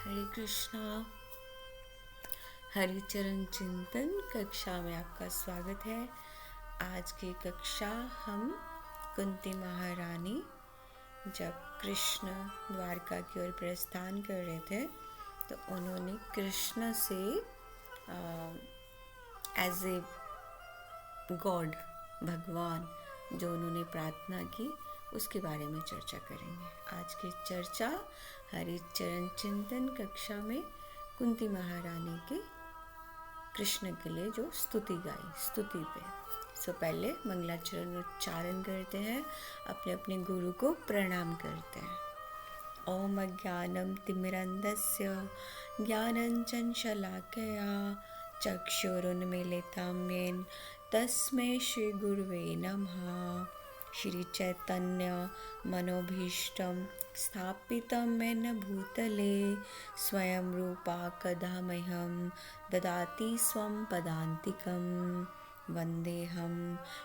हरे कृष्णा। हरिचरण चिंतन कक्षा में आपका स्वागत है। आज की कक्षा हम कुंती महारानी जब कृष्ण द्वारका की ओर प्रस्थान कर रहे थे तो उन्होंने कृष्ण से एज ए गॉड, भगवान, जो उन्होंने प्रार्थना की उसके बारे में चर्चा करेंगे। आज की चर्चा हरिचरण चिंतन कक्षा में कुंती महारानी के कृष्ण के लिए जो स्तुति गाई, स्तुति पे पहले मंगलाचरण उच्चारण करते हैं, अपने अपने गुरु को प्रणाम करते हैं। ओम अज्ञानम तिमिरंधस्य ज्ञानंजन शलाकया चक्षुरुन्मीलितं येन तस्मै श्री गुरुवे नमः। श्री चैतन्य मनोभीष्टं स्थापितं येन भूतले स्वयं रूपा कदा मह्यं ददाति स्वं पदान्तिकं। वन्देऽहं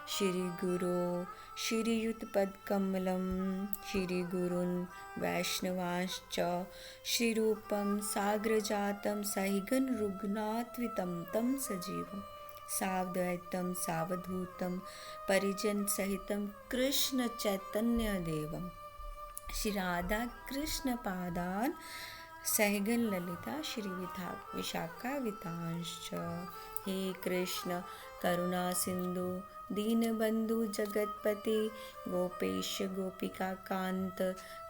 श्रीगुरो श्रीयुतपदकमलं श्रीगुरून् वैष्णवांश्च श्रीरूपं साग्रजातं सहितं रघुनाथान्वितं तं सजीवं सावधूतं सावधूतं परिजनसहितं कृष्ण चैतन्य देवं श्री राधा कृष्ण पादान् सहगन ललिता श्री विशाखा वितांश्च। हे कृष्ण करुणा सिंधु दीनबंधु जगतपते गोपेश गोपिका कांत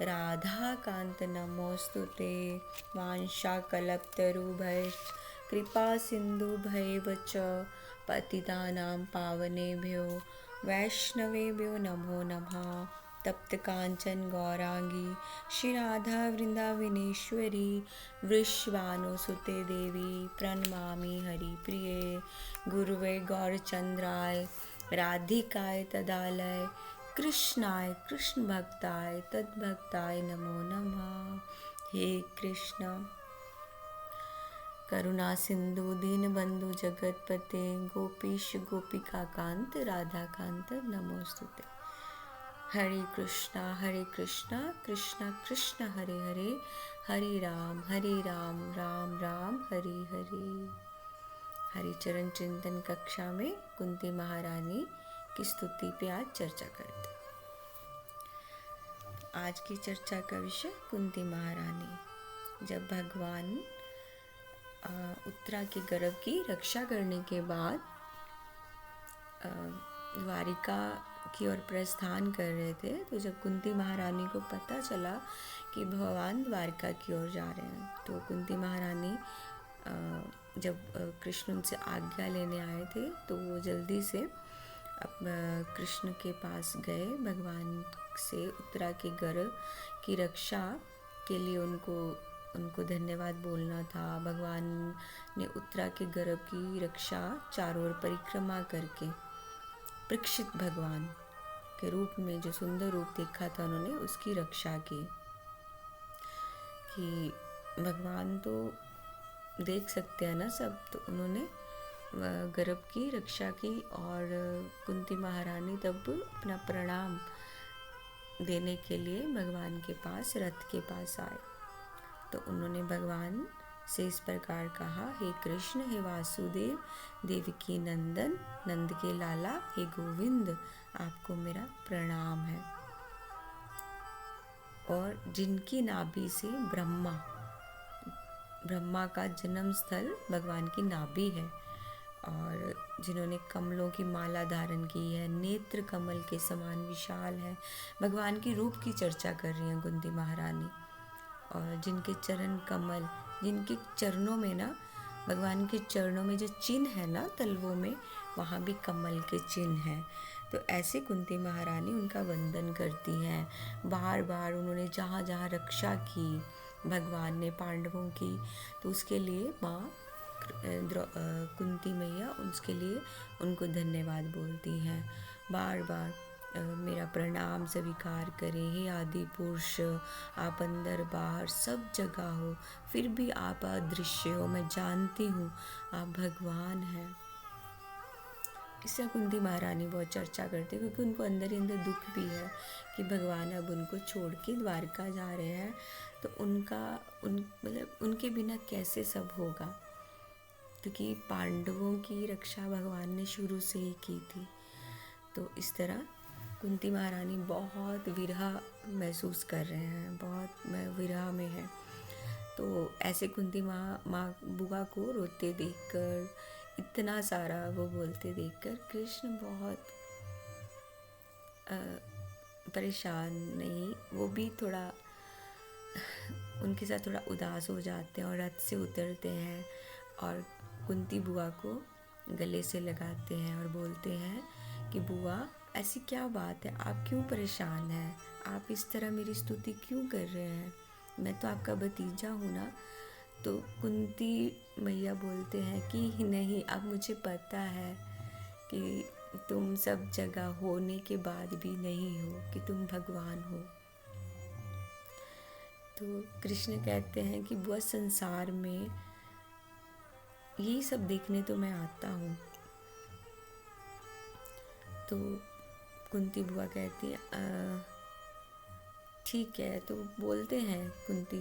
राधा कांत नमोस्तुते। वांछाकल्पतरुभ्यश्च कृपा सिंधु भैव च पतितानां पावनेभ्यो वैष्णवेभ्यो नमो नमः। तप्त कांचन गौरांगी श्री राधा वृंदावनेश्वरी वृषभानुसुते देवी प्रणमामि हरिप्रिये। गुरुवे गौरचंद्राय राधिकाय तदालय कृष्णाय कृष्ण भक्ताय तद्भक्ताय नमो नमः। हे कृष्ण करुणा सिंधु दीनबंधु जगतपते गोपीश गोपिका कांत राधा कांत नमोस्तुते। हरे कृष्णा कृष्णा कृष्ण हरे हरे हरे राम राम राम हरे हरे। हरिचरण चिंतन कक्षा में कुंती महारानी की स्तुति पे आज चर्चा करते हैं। आज की चर्चा का विषय कुंती महारानी जब भगवान उत्तरा के गर्भ की रक्षा करने के बाद द्वारिका की ओर प्रस्थान कर रहे थे, तो जब कुंती महारानी को पता चला कि भगवान द्वारका की ओर जा रहे हैं, तो कुंती महारानी जब कृष्ण उनसे आज्ञा लेने आए थे तो वो जल्दी से कृष्ण के पास गए। भगवान से उत्तरा के गर्भ की रक्षा के लिए उनको धन्यवाद बोलना था। भगवान ने उत्तरा के गर्भ की रक्षा चारों ओर परिक्रमा करके परीक्षित भगवान के रूप में जो सुंदर रूप देखा था उन्होंने उसकी रक्षा की। कि भगवान तो देख सकते हैं ना सब, तो उन्होंने गर्भ की रक्षा की और कुंती महारानी तब अपना प्रणाम देने के लिए भगवान के पास रथ के पास आए। तो उन्होंने भगवान से इस प्रकार कहा, हे कृष्ण, हे वासुदेव, देवकी नंदन, नंद के लाला, हे गोविंद, आपको मेरा प्रणाम है। और जिनकी नाभि से ब्रह्मा का जन्म स्थल भगवान की नाभि है, और जिन्होंने कमलों की माला धारण की है, नेत्र कमल के समान विशाल है, भगवान की रूप की चर्चा कर रही हैं कुंती महारानी। और जिनके चरण कमल, जिनके चरणों में ना, भगवान के चरणों में जो चिन्ह है ना तलवों में, वहाँ भी कमल के चिन्ह हैं। तो ऐसे कुंती महारानी उनका वंदन करती हैं। बार बार उन्होंने जहाँ जहाँ रक्षा की भगवान ने पांडवों की, तो उसके लिए माँ कुंती मैया उसके लिए उनको धन्यवाद बोलती हैं। बार बार मेरा प्रणाम स्वीकार करें, हे आदि पुरुष, आप अंदर बाहर सब जगह हो, फिर भी आप अदृश्य हो, मैं जानती हूँ आप भगवान हैं। इससे कुंती महारानी बहुत चर्चा करते क्योंकि उनको अंदर ही अंदर दुख भी है कि भगवान अब उनको छोड़ के द्वारका जा रहे हैं, तो मतलब उनके बिना कैसे सब होगा, क्योंकि पांडवों की रक्षा भगवान ने शुरू से ही की थी। तो इस तरह कुंती महारानी बहुत विरह महसूस कर रहे हैं, बहुत विरह में है। तो ऐसे कुंती माँ बुआ को रोते देखकर, इतना सारा वो बोलते देखकर कृष्ण बहुत परेशान, नहीं वो भी थोड़ा उनके साथ थोड़ा उदास हो जाते हैं और रथ से उतरते हैं और कुंती बुआ को गले से लगाते हैं और बोलते हैं कि बुआ ऐसी क्या बात है, आप क्यों परेशान हैं, आप इस तरह मेरी स्तुति क्यों कर रहे हैं, मैं तो आपका भतीजा हूँ ना। तो कुंती मैया बोलते हैं कि नहीं, अब मुझे पता है कि तुम सब जगह होने के बाद भी नहीं हो, कि तुम भगवान हो। तो कृष्ण कहते हैं कि बुआ संसार में यही सब देखने तो मैं आता हूँ। तो कुंती बुआ कहती है ठीक है। तो बोलते हैं कुंती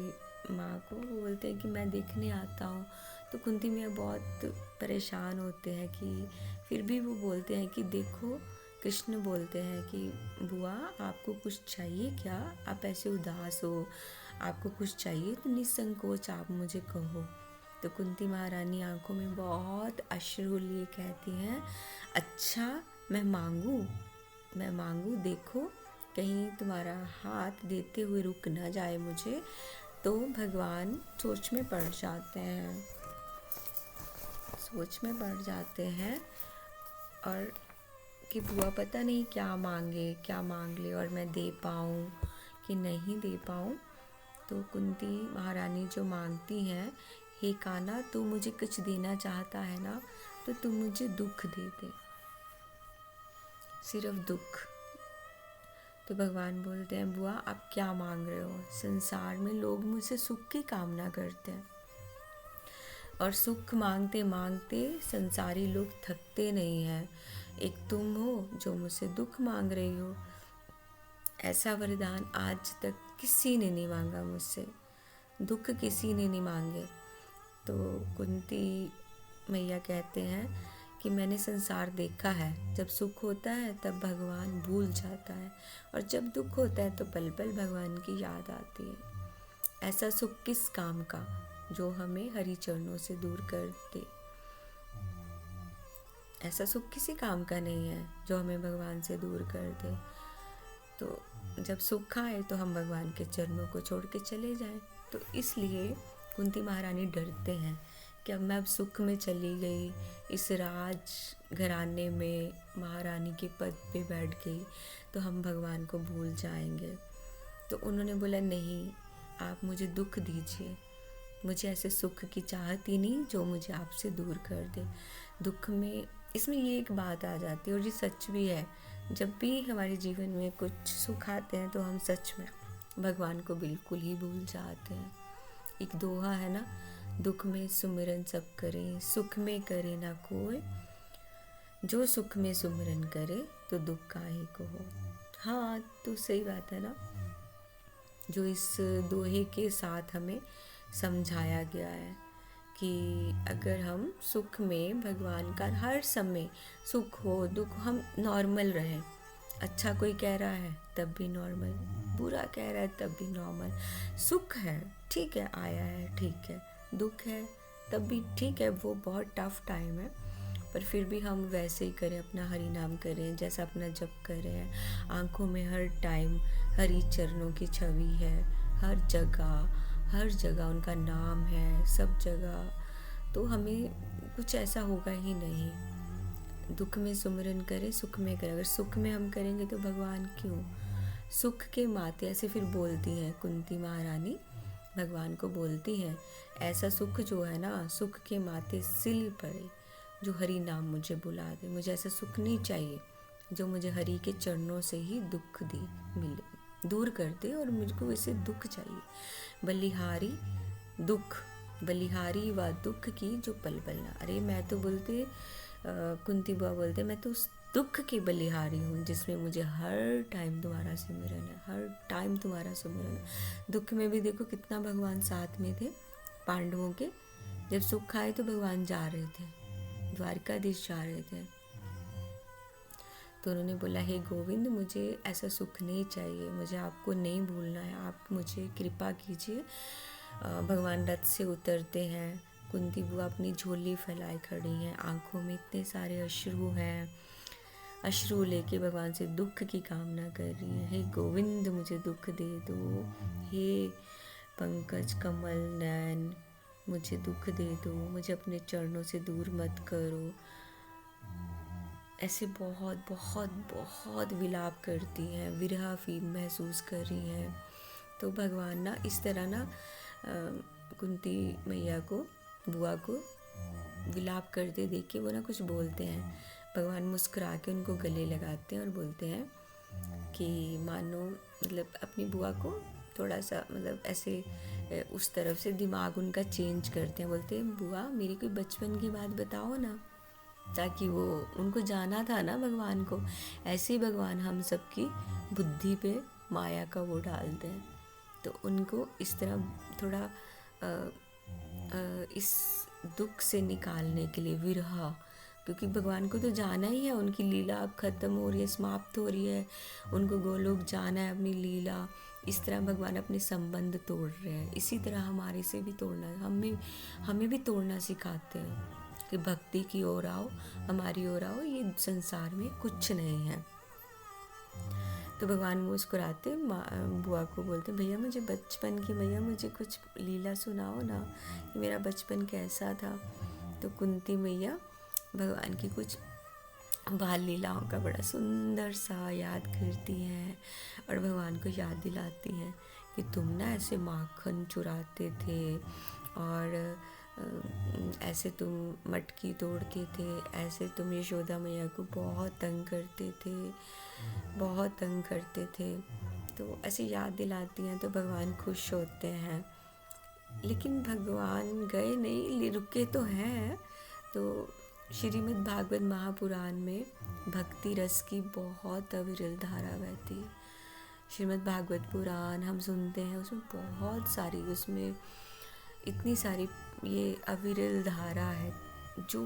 माँ को, वो बोलते हैं कि मैं देखने आता हूँ। तो कुंती मियाँ बहुत परेशान होते हैं कि फिर भी वो बोलते हैं कि देखो, कृष्ण बोलते हैं कि बुआ आपको कुछ चाहिए क्या, आप ऐसे उदास हो, आपको कुछ चाहिए तो निसंकोच आप मुझे कहो। तो कुंती महारानी आंखों में बहुत अश्रु लिए कहती हैं, अच्छा मैं मांगू, देखो कहीं तुम्हारा हाथ देते हुए रुक ना जाए मुझे। तो भगवान सोच में पड़ जाते हैं और कि बुआ पता नहीं क्या मांग ले और मैं दे पाऊँ कि नहीं दे पाऊँ। तो कुंती महारानी जो मांगती हैं, हे कान्हा तू मुझे कुछ देना चाहता है ना, तो तू मुझे दुख दे दे, सिर्फ दुख। तो भगवान बोलते हैं बुआ आप क्या मांग रहे हो, संसार में लोग मुझसे सुख की कामना करते हैं और सुख मांगते मांगते संसारी लोग थकते नहीं हैं, एक तुम हो जो मुझसे दुख मांग रही हो। ऐसा वरदान आज तक किसी ने नहीं मांगा मुझसे, दुख किसी ने नहीं मांगे। तो कुंती मैया कहते हैं कि मैंने संसार देखा है, जब सुख होता है तब भगवान भूल जाता है और जब दुख होता है तो पल पल भगवान की याद आती है। ऐसा सुख किस काम का जो हमें हरि चरणों से दूर कर दे, ऐसा सुख किसी काम का नहीं है जो हमें भगवान से दूर कर दे। तो जब सुख आए तो हम भगवान के चरणों को छोड़ के चले जाएं। तो इसलिए कुंती महारानी डरते हैं कि अब मैं अब सुख में चली गई, इस राज घराने में महारानी के पद पे बैठ गई तो हम भगवान को भूल जाएंगे। तो उन्होंने बोला नहीं, आप मुझे दुख दीजिए, मुझे ऐसे सुख की चाहत ही नहीं जो मुझे आपसे दूर कर दे। दुख में इसमें ये एक बात आ जाती है और ये सच भी है, जब भी हमारे जीवन में कुछ सुख आते हैं तो हम सच में भगवान को बिल्कुल ही भूल जाते हैं। एक दोहा है ना, दुख में सुमिरन सब करें, सुख में करे ना कोई, जो सुख में सुमिरन करे तो दुख काहे को हो। हाँ, तो सही बात है ना, जो इस दोहे के साथ हमें समझाया गया है कि अगर हम सुख में भगवान का हर समय, सुख हो दुख हम नॉर्मल रहें, अच्छा कोई कह रहा है तब भी नॉर्मल, बुरा कह रहा है तब भी नॉर्मल, सुख है ठीक है आया है ठीक है, दुख है तब भी ठीक है, वो बहुत टफ टाइम है पर फिर भी हम वैसे ही करें, अपना हरि नाम करें जैसा अपना जप कर रहे हैं। आँखों में हर टाइम हरि चरणों की छवि है, हर जगह उनका नाम है, सब जगह। तो हमें कुछ ऐसा होगा ही नहीं। दुख में सुमिरन करें, सुख में करें। अगर सुख में हम करेंगे तो भगवान क्यों, सुख के माते ऐसे फिर बोलती हैं कुंती महारानी, भगवान को बोलती हैं ऐसा सुख जो है ना, सुख के माते सिल पड़े, जो हरि नाम मुझे बुला दे। मुझे ऐसा सुख नहीं चाहिए जो मुझे हरि के चरणों से ही दुख दे मिले, दूर कर दे, और मुझको वैसे दुख चाहिए। बलिहारी दुख, बलिहारी व दुख की जो पल पल ना। अरे मैं तो बोलते कुंती बुआ बोलते मैं तो उस दुख की बलिहारी हूँ जिसमें मुझे हर टाइम तुम्हारा सिमरन है, हर टाइम तुम्हारा सिमरन है। दुख में भी देखो कितना भगवान साथ में थे पांडवों के। जब सुख आए तो भगवान जा रहे थे, द्वारकाधीश जा रहे थे, तो उन्होंने बोला हे गोविंद मुझे ऐसा सुख नहीं चाहिए, मुझे आपको नहीं भूलना है, आप मुझे कृपा कीजिए। भगवान रथ से उतरते हैं, कुंती बुआ अपनी झोली फैलाए खड़ी हैं, आंखों में इतने सारे अश्रु हैं, अश्रु लेके भगवान से दुख की कामना कर रही है। हे गोविंद मुझे दुख दे दो, हे पंकज कमल नयन मुझे दुख दे दो, मुझे अपने चरणों से दूर मत करो। ऐसे बहुत बहुत बहुत विलाप करती हैं, विरह फील महसूस कर रही हैं। तो भगवान ना इस तरह ना कुंती मैया को, बुआ को विलाप करते देख के वो ना कुछ बोलते हैं। भगवान मुस्कुरा के उनको गले लगाते हैं और बोलते हैं कि मानो मतलब अपनी बुआ को थोड़ा सा मतलब ऐसे उस तरफ से दिमाग उनका चेंज करते हैं। बोलते हैं बुआ मेरी कोई बचपन की बात बताओ ना, ताकि वो उनको जाना था ना भगवान को। ऐसे ही भगवान हम सबकी बुद्धि पे माया का वो डालते हैं। तो उनको इस तरह थोड़ा इस दुख से निकालने के लिए विरह, क्योंकि भगवान को तो जाना ही है, उनकी लीला अब ख़त्म हो रही है, समाप्त हो रही है, उनको गोलोक जाना है अपनी लीला। इस तरह भगवान अपने संबंध तोड़ रहे हैं। इसी तरह हमारे से भी तोड़ना, हमें भी तोड़ना सिखाते हैं कि भक्ति की ओर आओ, हमारी ओर आओ, ये संसार में कुछ नहीं है। तो भगवान मुस्कुराते बुआ को बोलते भैया मुझे बचपन की, भैया मुझे कुछ लीला सुनाओ ना कि मेरा बचपन कैसा था। तो कुंती मैया भगवान की कुछ बाल लीलाओं का बड़ा सुंदर सा याद करती हैं और भगवान को याद दिलाती हैं कि तुम ना ऐसे माखन चुराते थे और ऐसे तुम मटकी तोड़ते थे, ऐसे तुम यशोदा मैया को बहुत तंग करते थे, बहुत तंग करते थे। तो ऐसे याद दिलाती हैं तो भगवान खुश होते हैं। लेकिन भगवान गए नहीं, रुके तो हैं। तो श्रीमद् भागवत महापुराण में भक्ति रस की बहुत अविरल धारा बहती है। श्रीमद् भागवत पुराण हम सुनते हैं, उसमें बहुत सारी, उसमें इतनी सारी ये अविरल धारा है जो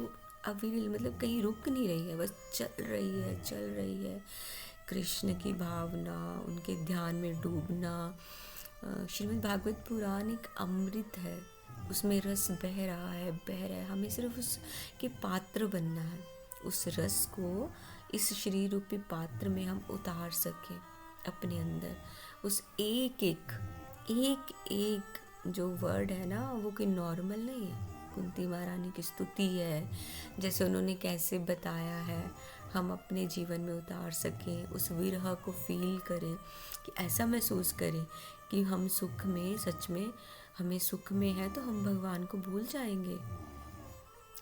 अविरल मतलब कहीं रुक नहीं रही है, बस चल रही है, चल रही है। कृष्ण की भावना, उनके ध्यान में डूबना। श्रीमद् भागवत पुराण एक अमृत है, उसमें रस बह रहा है, बह रहा है। हमें सिर्फ उसके पात्र बनना है, उस रस को इस श्री रूपी पात्र में हम उतार सकें अपने अंदर। उस एक एक जो वर्ड है ना वो कोई नॉर्मल नहीं है। कुंती महारानी की स्तुति है, जैसे उन्होंने कैसे बताया है, हम अपने जीवन में उतार सकें, उस विरह को फील करें, कि ऐसा महसूस करें कि हम सुख में, सच में हमें सुख में है तो हम भगवान को भूल जाएंगे,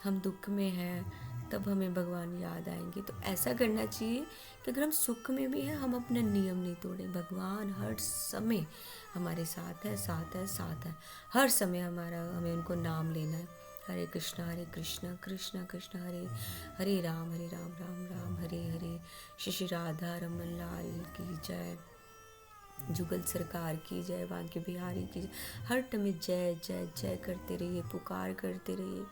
हम दुख में हैं तब हमें भगवान याद आएंगे। तो ऐसा करना चाहिए कि अगर हम सुख में भी हैं हम अपना नियम नहीं तोड़ें। भगवान हर समय हमारे साथ है, साथ है, साथ है, हर समय हमें उनको नाम लेना है। हरे कृष्णा कृष्णा कृष्ण हरे हरे, राम राम राम हरे हरे। श्री राधा रमन लाल की जय, जुगल सरकार की जय, बांके बिहारी की जय। हर टाइम जय जय जय करते रहिए, पुकार करते रहिए,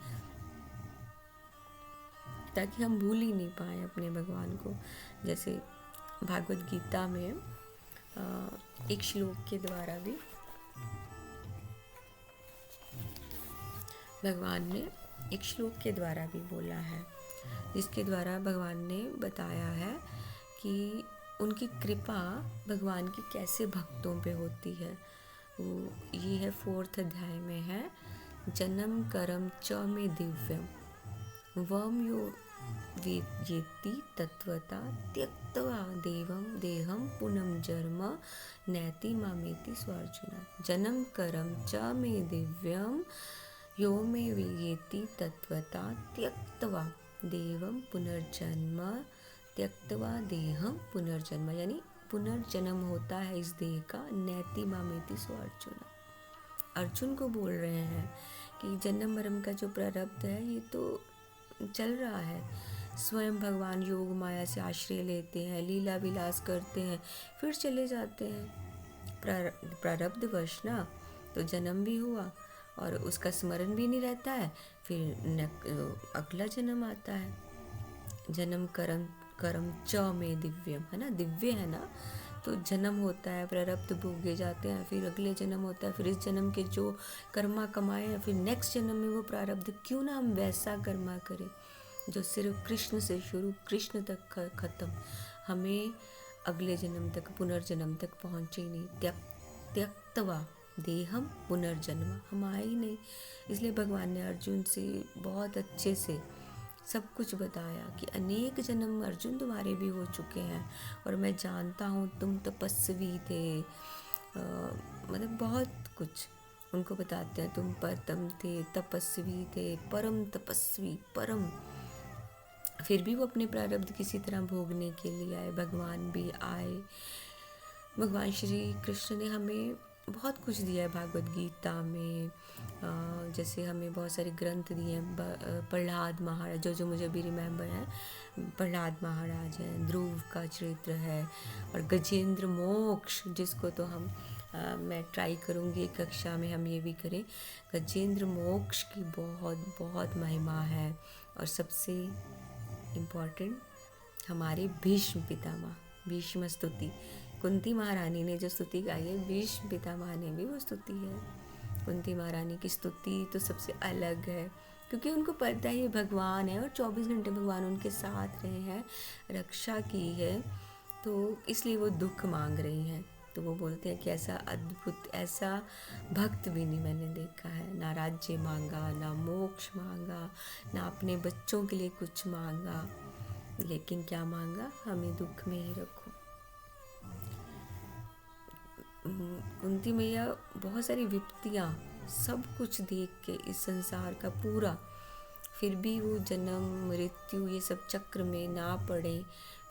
ताकि हम भूल ही नहीं पाए अपने भगवान को। जैसे भागवत गीता में एक श्लोक के द्वारा भी भगवान ने एक श्लोक के द्वारा भी बोला है, जिसके द्वारा भगवान ने बताया है कि उनकी कृपा भगवान की कैसे भक्तों पे होती है। वो ये है 4th अध्याय में है, जन्म कर्म च में दिव्यम वम यो वेद्येति तत्वता त्यक्त्वा देवम देहम पुनम जन्म नैति मामेति स्वार्जुना। जन्म कर्म च में दिव्यम यो मे वेयेति तत्वता त्यक्त्वा देवम पुनर्जन्म, त्यक्त्वा देहम पुनर्जन्म, यानी पुनर्जन्म होता है इस देह का, नैति मामेति स्वार्जुना। अर्जुन को बोल रहे हैं कि जन्म मरण का जो प्रारब्ध है ये तो चल रहा है। स्वयं भगवान योग माया से आश्रय लेते हैं, लीला विलास करते हैं, फिर चले जाते हैं। प्रारब्धवश ना, तो जन्म भी हुआ और उसका स्मरण भी नहीं रहता है, फिर अगला जन्म आता है। जन्म कर्म कर्म च में दिव्यम, है ना, दिव्य है ना। तो जन्म होता है, प्रारब्ध भोगे जाते हैं, फिर अगले जन्म होता है, फिर इस जन्म के जो कर्मा कमाए हैं, फिर नेक्स्ट जन्म में वो प्रारब्ध, क्यों ना हम वैसा कर्मा करें जो सिर्फ कृष्ण से शुरू कृष्ण तक खत्म, हमें अगले जन्म तक, पुनर्जन्म तक पहुँचे ही नहीं। त्यक्तवा देहम पुनर्जन्म, हम आए ही नहीं। इसलिए भगवान ने अर्जुन से बहुत अच्छे से सब कुछ बताया कि अनेक जन्म अर्जुन तुम्हारे भी हो चुके हैं, और मैं जानता हूँ तुम तपस्वी थे, मतलब बहुत कुछ उनको बताते हैं। तुम परतम थे, तपस्वी थे, परम तपस्वी, परम। फिर भी वो अपने प्रारब्ध किसी तरह भोगने के लिए आए, भगवान भी आए। भगवान श्री कृष्ण ने हमें बहुत कुछ दिया है भागवत गीता में, जैसे हमें बहुत सारे ग्रंथ दिए हैं। प्रहलाद महाराज, जो मुझे भी रिमेम्बर है, प्रहलाद महाराज हैं, ध्रुव का चरित्र है, और गजेंद्र मोक्ष, जिसको तो हम मैं ट्राई करूँगी कक्षा में हम ये भी करें। गजेंद्र मोक्ष की बहुत बहुत महिमा है। और सबसे इम्पॉर्टेंट हमारे भीष्म पितामह, भीष्म स्तुति, कुंती महारानी ने जो स्तुति गाई है, भीष्म पितामह ने भी वो स्तुति है। कुंती महारानी की स्तुति तो सबसे अलग है, क्योंकि उनको पता है ये भगवान है और 24 घंटे भगवान उनके साथ रहे हैं, रक्षा की है, तो इसलिए वो दुख मांग रही हैं। तो वो बोलते हैं कि ऐसा अद्भुत, ऐसा भक्त भी नहीं मैंने देखा है, ना राज्य मांगा, ना मोक्ष मांगा, ना अपने बच्चों के लिए कुछ मांगा, लेकिन क्या मांगा, हमें दुख में ही रखो। कुंती मैया बहुत सारी विपत्तियाँ सब कुछ देख के इस संसार का पूरा, फिर भी वो जन्म मृत्यु ये सब चक्र में ना पड़े,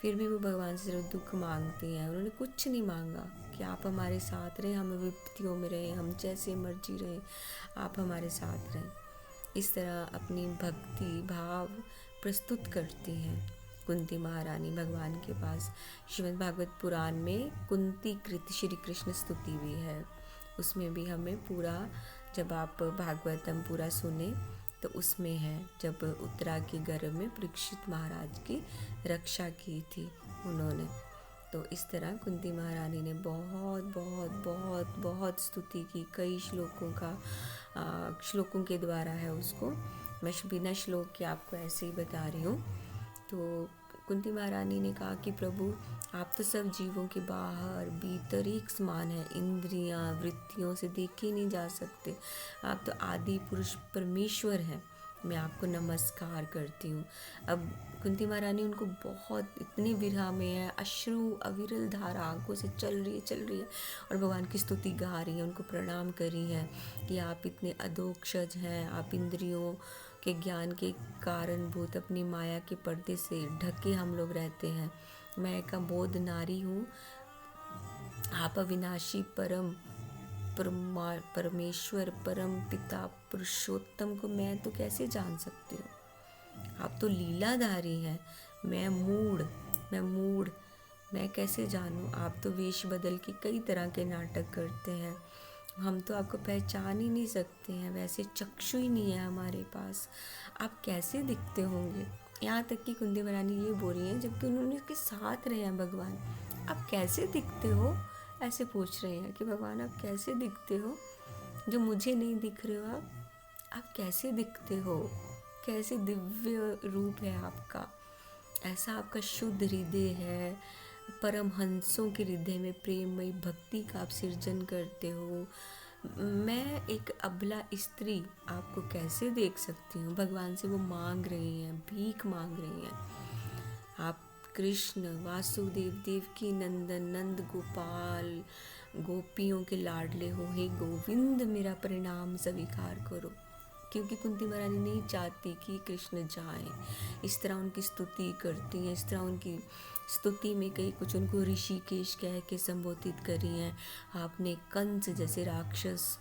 फिर भी वो भगवान से सिर्फ दुख मांगती हैं। उन्होंने कुछ नहीं मांगा कि आप हमारे साथ रहें, हम विपत्तियों में रहें, हम जैसे मर्जी रहें, आप हमारे साथ रहें। इस तरह अपनी भक्ति भाव प्रस्तुत करती हैं कुंती महारानी भगवान के पास। श्रीमद् भागवत पुराण में कुंती कृत श्री कृष्ण स्तुति भी है, उसमें भी हमें पूरा, जब आप भागवतम पूरा सुने तो उसमें है, जब उत्तरा के गर्भ में परीक्षित महाराज की रक्षा की थी उन्होंने। तो इस तरह कुंती महारानी ने बहुत बहुत बहुत बहुत स्तुति की, कई श्लोकों के द्वारा है उसको, मैं बिना श्लोक के आपको ऐसे ही बता रही हूँ। तो कुंती महारानी ने कहा कि प्रभु आप तो सब जीवों के बाहर भीतर एक समान है, इंद्रियां वृत्तियों से देखे नहीं जा सकते, आप तो आदि पुरुष परमेश्वर हैं, मैं आपको नमस्कार करती हूँ। अब कुंती महारानी उनको बहुत इतनी विरह में है, अश्रु अविरल धारा आंखों से चल रही है और भगवान की स्तुति गा रही है, उनको प्रणाम कर रही है कि आप इतने अधोक्षज हैं, आप इंद्रियों के ज्ञान के कारणभूत अपनी माया के पर्दे से ढके हम लोग रहते हैं, मैं एक अबोध नारी हूँ, आप अविनाशी परम परमेश्वर परम पिता पुरुषोत्तम को मैं तो कैसे जान सकती हूँ, आप तो लीलाधारी हैं, मैं मूढ़, मैं कैसे जानूँ, आप तो वेश बदल के कई तरह के नाटक करते हैं, हम तो आपको पहचान ही नहीं सकते हैं, वैसे चक्षु ही नहीं है हमारे पास, आप कैसे दिखते होंगे। यहाँ तक कि कुंती महारानी ये बोल रही हैं, जबकि उन्होंने उसके साथ रहे हैं भगवान, आप कैसे दिखते हो, ऐसे पूछ रहे हैं कि भगवान आप कैसे दिखते हो, जो मुझे नहीं दिख रहे हो, आप कैसे दिखते हो, कैसे दिव्य रूप है आपका, ऐसा आपका शुद्ध हृदय है, परमहंसों के हृदय में प्रेममयी भक्ति का आप सृजन करते हो, मैं एक अबला स्त्री आपको कैसे देख सकती हूँ। भगवान से वो मांग रही हैं, भीख मांग रही हैं। आप कृष्ण वासुदेव देवकी नंदन नंद गोपाल गोपियों के लाडले हो, हे गोविंद मेरा परिणाम स्वीकार करो, क्योंकि कुंती महारानी नहीं चाहती कि कृष्ण जाएं। इस तरह उनकी स्तुति करती हैं, इस तरह उनकी स्तुति में कई कुछ उनको ऋषिकेश कह के संबोधित करी हैं। आपने कंस जैसे राक्षस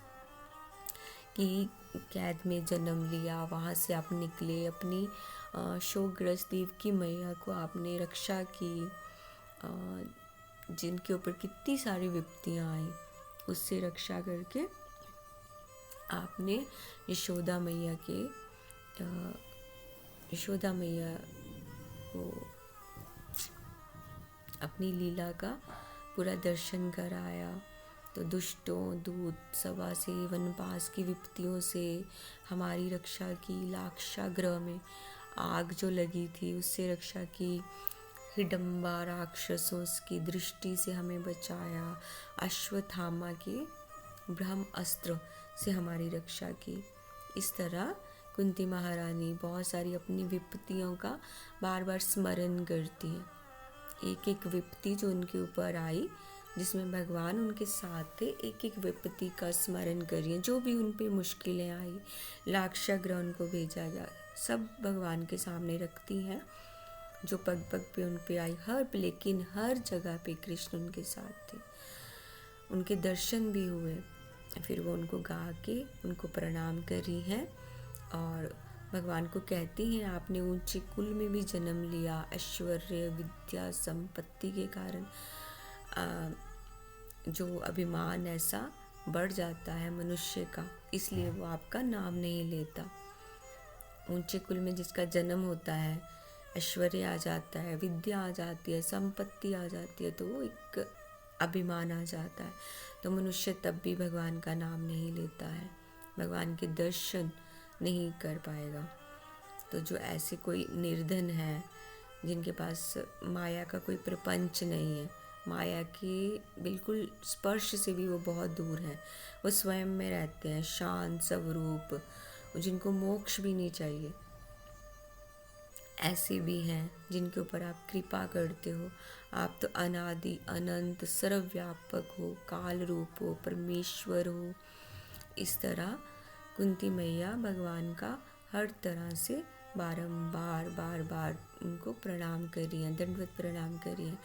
की कैद में जन्म लिया, वहाँ से आप निकले, अपनी शोकग्रस्त देवकी मैया को आपने रक्षा की, जिनके ऊपर कितनी सारी विपत्तियाँ आई, उससे रक्षा करके आपने यशोदा मैया को अपनी लीला का पूरा दर्शन कराया। तो दुष्टों, दूत सभा से, वनवास की विपत्तियों से हमारी रक्षा की। लाक्षागृह में आग जो लगी थी उससे रक्षा की। हिडम्बा राक्षसों की दृष्टि से हमें बचाया। अश्वत्थामा के ब्रह्म अस्त्र से हमारी रक्षा की। इस तरह कुंती महारानी बहुत सारी अपनी विपत्तियों का बार बार स्मरण करती हैं। एक एक विपत्ति जो उनके ऊपर आई, जिसमें भगवान उनके साथ थे, एक एक विपत्ति का स्मरण करिए। जो भी उन पे मुश्किलें आई, लाक्षागृह उनको भेजा जा, सब भगवान के सामने रखती हैं। जो पग पग पे उन पे आई, लेकिन हर जगह पे कृष्ण उनके साथ थे। उनके दर्शन भी हुए। फिर वो उनको गा के उनको प्रणाम करी हैं और भगवान को कहती हैं, आपने ऊंचे कुल में भी जन्म लिया, ऐश्वर्य, विद्या, संपत्ति के कारण जो अभिमान ऐसा बढ़ जाता है मनुष्य का, इसलिए वो आपका नाम नहीं लेता। ऊंचे कुल में जिसका जन्म होता है, ऐश्वर्य आ जाता है, विद्या आ जाती है, संपत्ति आ जाती है, तो वो एक अभिमान आ जाता है। तो मनुष्य तब भी भगवान का नाम नहीं लेता है, भगवान के दर्शन नहीं कर पाएगा। तो जो ऐसे कोई निर्धन है, जिनके पास माया का कोई प्रपंच नहीं है, माया के बिल्कुल स्पर्श से भी वो बहुत दूर हैं, वो स्वयं में रहते हैं, शांत स्वरूप, जिनको मोक्ष भी नहीं चाहिए, ऐसे भी हैं जिनके ऊपर आप कृपा करते हो। आप तो अनादि अनंत सर्वव्यापक हो, काल रूप हो, परमेश्वर हो। इस तरह कुंती मैया भगवान का हर तरह से बारंबार बार बार उनको प्रणाम करी हैं, दंडवत प्रणाम करी हैं।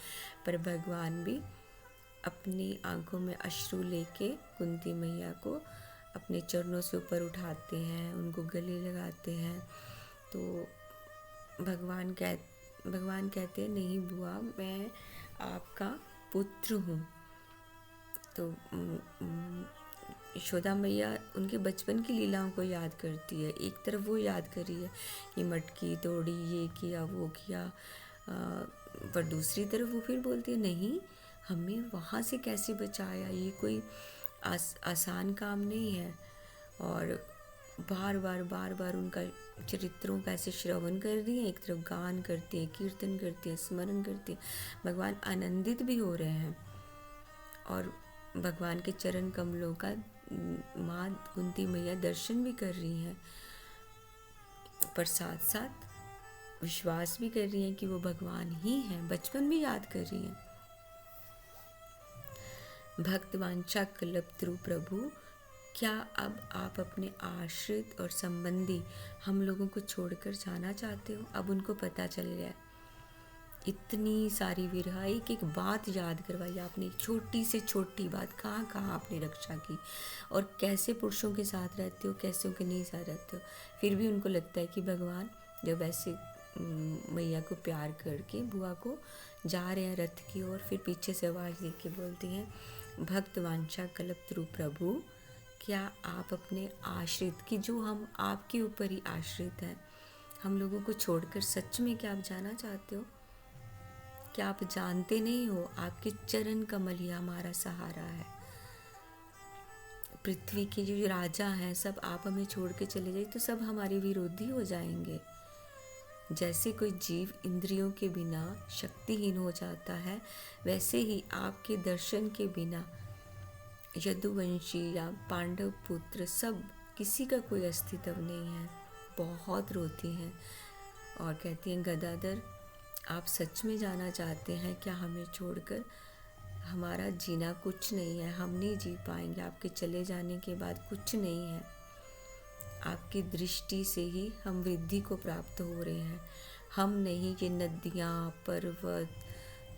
पर भगवान भी अपनी आंखों में अश्रु लेके कुंती मैया को अपने चरणों से ऊपर उठाते हैं, उनको गले लगाते हैं। तो भगवान कहते हैं, नहीं बुआ, मैं आपका पुत्र हूँ। तो यशोदा मैया उनके बचपन की लीलाओं को याद करती है। एक तरफ वो याद करी है कि मटकी तोड़ी, ये किया, वो किया, पर दूसरी तरफ वो फिर बोलती है, नहीं, हमें वहाँ से कैसे बचाया, ये कोई आसान काम नहीं है। और बार बार उनका चरित्रों का ऐसे श्रवण कर रही है, एक तरफ गान करती है, कीर्तन करती है, स्मरण करती है। भगवान आनंदित भी हो रहे हैं और भगवान के चरण कमलों का माँ कुंती मैया दर्शन भी कर रही हैं, पर साथ साथ विश्वास भी कर रही हैं कि वो भगवान ही हैं। बचपन भी याद कर रही हैं। भक्तवांछा कल्पतरु प्रभु, क्या अब आप अपने आश्रित और संबंधी हम लोगों को छोड़कर जाना चाहते हो? अब उनको पता चल गया, इतनी सारी विरह, एक एक बात याद करवाई आपने, छोटी से छोटी बात, कहाँ कहाँ आपने रक्षा की और कैसे पुरुषों के साथ रहते हो, कैसे उनके नहीं साथ रहते हो। फिर भी उनको लगता है कि भगवान जब ऐसे मैया को प्यार करके बुआ को जा रहे हैं रथ की ओर, फिर पीछे से आवाज़ दे के बोलती हैं, भक्तवांछा कल्पतरु प्रभु, क्या आप अपने आश्रित की, जो हम आपके ऊपर ही आश्रित हैं, हम लोगों को छोड़कर सच में क्या आप जाना चाहते हो? क्या आप जानते नहीं हो आपके चरण कमल ही हमारा सहारा है। पृथ्वी के जो राजा हैं सब आप हमें छोड़ के चले जाए तो सब हमारे विरोधी हो जाएंगे। जैसे कोई जीव इंद्रियों के बिना शक्तिहीन हो जाता है, वैसे ही आपके दर्शन के बिना यदुवंशी या पांडव पुत्र सब, किसी का कोई अस्तित्व नहीं है। बहुत रोती हैं और कहती हैं, गदाधर, आप सच में जाना चाहते हैं क्या हमें छोड़कर? हमारा जीना कुछ नहीं है, हम नहीं जी पाएंगे, आपके चले जाने के बाद कुछ नहीं है। आपकी दृष्टि से ही हम वृद्धि को प्राप्त हो रहे हैं, हम नहीं। ये नदियाँ, पर्वत,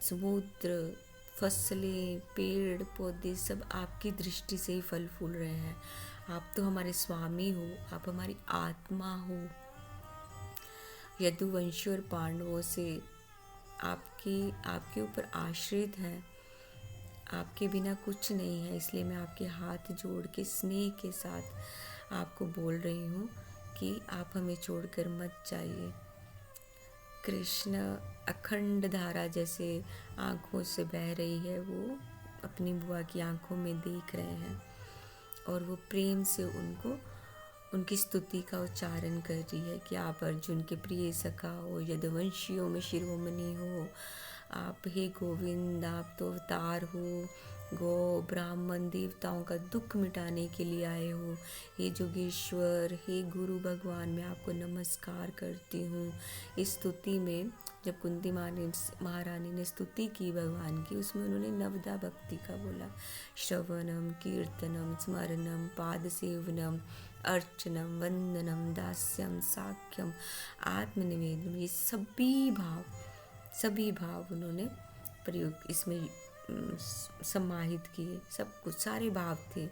समुद्र, फसलें, पेड़ पौधे सब आपकी दृष्टि से ही फल फूल रहे हैं। आप तो हमारे स्वामी हो, आप हमारी आत्मा हो। यदुवंशी और पांडवों से आपके ऊपर आश्रित है, आपके बिना कुछ नहीं है, इसलिए मैं आपके हाथ जोड़ के स्नेह के साथ आपको बोल रही हूँ कि आप हमें छोड़कर मत जाइए। कृष्ण अखंड धारा जैसे आँखों से बह रही है, वो अपनी बुआ की आँखों में देख रहे हैं और वो प्रेम से उनकी स्तुति का उच्चारण कर रही है कि आप अर्जुन के प्रिय सखा हो, यदुवंशियों में शिरोमणि हो, आप हे गोविंद, आप तो अवतार हो, गौ ब्राह्मण देवताओं का दुख मिटाने के लिए आए हो, हे जोगेश्वर, हे गुरु भगवान, मैं आपको नमस्कार करती हूँ। इस स्तुति में जब कुंती महारानी ने स्तुति की भगवान की, उसमें उन्होंने नवदा भक्ति का बोला, श्रवणम कीर्तनम स्मरणम पाद सेवनम अर्चनम वंदनम दास्यम साख्यम आत्मनिवेदनम, ये सभी भाव उन्होंने प्रयोग इसमें समाहित किए। सब कुछ सारे भाव थे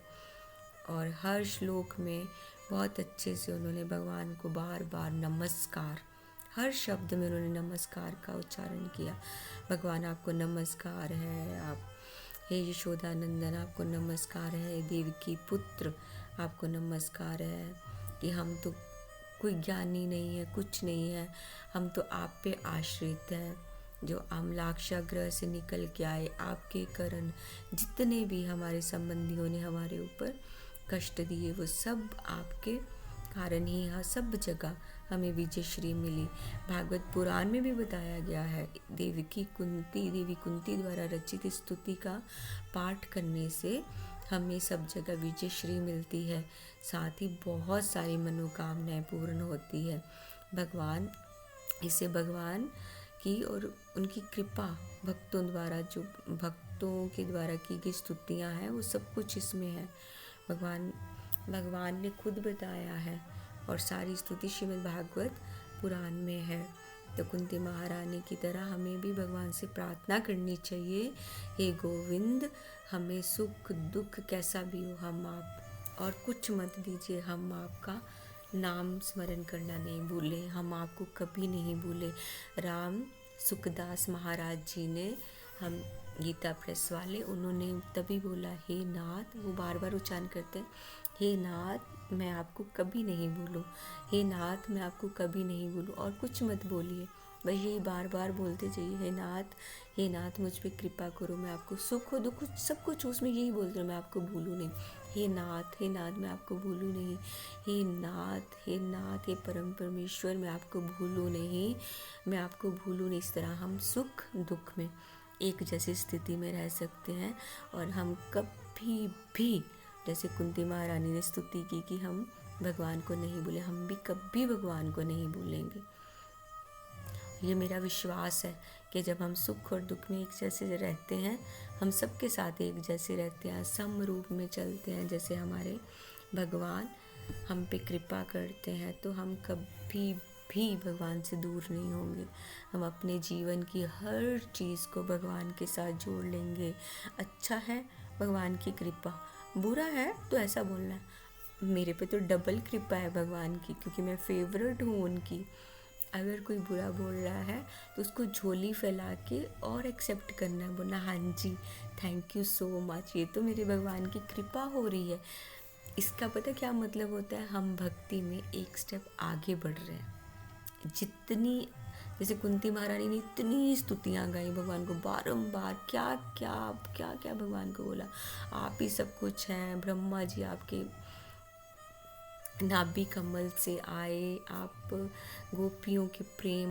और हर श्लोक में बहुत अच्छे से उन्होंने भगवान को बार बार नमस्कार, हर शब्द में उन्होंने नमस्कार का उच्चारण किया। भगवान आपको नमस्कार है, आप हे यशोदानंदन आपको नमस्कार है, देवकी पुत्र आपको नमस्कार है कि हम तो कोई ज्ञानी नहीं है, कुछ नहीं है, हम तो आप पे आश्रित हैं। जो आमलाक्षागृह से निकल के आए, आपके कारण जितने भी हमारे संबंधियों ने हमारे ऊपर कष्ट दिए, वो सब आपके कारण ही यहाँ सब जगह हमें विजय श्री मिली। भागवत पुराण में भी बताया गया है, देवी कुंती द्वारा रचित स्तुति का पाठ करने से हमें सब जगह विजय श्री मिलती है, साथ ही बहुत सारी मनोकामनाएं पूर्ण होती है। भगवान की और उनकी कृपा भक्तों के द्वारा की गई स्तुतियाँ हैं, वो सब कुछ इसमें है। भगवान ने खुद बताया है और सारी स्तुति श्रीमद् भागवत पुराण में है। तो कुंती महारानी की तरह हमें भी भगवान से प्रार्थना करनी चाहिए, हे गोविंद, हमें सुख दुख कैसा भी हो, हम आप और कुछ मत दीजिए, हम आपका नाम स्मरण करना नहीं भूलें, हम आपको कभी नहीं भूले। राम सुखदास महाराज जी ने, हम गीता प्रेस वाले, उन्होंने तभी बोला, हे नाथ, वो बार बार उच्चारण करते हैं, हे नाथ मैं आपको कभी नहीं भूलूं, हे नाथ मैं आपको कभी नहीं भूलूं, और कुछ मत बोलिए, बस यही बार बार बोलते जाइए, हे नाथ मुझ पे कृपा करो, मैं आपको सुख हो दुख सब कुछ उसमें यही बोलते रहो, मैं आपको भूलूं नहीं, हे नाथ मैं आपको भूलूं नहीं, हे नाथ हे परम परमेश्वर मैं आपको भूलूं नहीं, मैं आपको भूलूं नहीं। इस तरह हम सुख दुख में एक जैसी स्थिति में रह सकते हैं और हम कभी भी, जैसे कुंती महारानी ने स्तुति की कि हम भगवान को नहीं भूले, हम भी कभी भगवान को नहीं भूलेंगे। ये मेरा विश्वास है कि जब हम सुख और दुख में एक जैसे रहते हैं, हम सबके साथ एक जैसे रहते हैं, सम रूप में चलते हैं, जैसे हमारे भगवान हम पे कृपा करते हैं, तो हम कभी भी भगवान से दूर नहीं होंगे। हम अपने जीवन की हर चीज़ को भगवान के साथ जोड़ लेंगे। अच्छा है भगवान की कृपा, बुरा है तो ऐसा बोलना है, मेरे पे तो डबल कृपा है भगवान की, क्योंकि मैं फेवरेट हूँ उनकी। अगर कोई बुरा बोल रहा है तो उसको झोली फैला के और एक्सेप्ट करना है, बोलना हाँ जी थैंक यू सो मच, ये तो मेरे भगवान की कृपा हो रही है। इसका पता क्या मतलब होता है, हम भक्ति में एक स्टेप आगे बढ़ रहे हैं। जितनी, जैसे कुंती महारानी ने इतनी स्तुतियाँ गाई भगवान को बारंबार, क्या क्या भगवान को बोला, आप ही सब कुछ हैं, ब्रह्मा जी आपके नाभि कमल से आए, आप गोपियों के प्रेम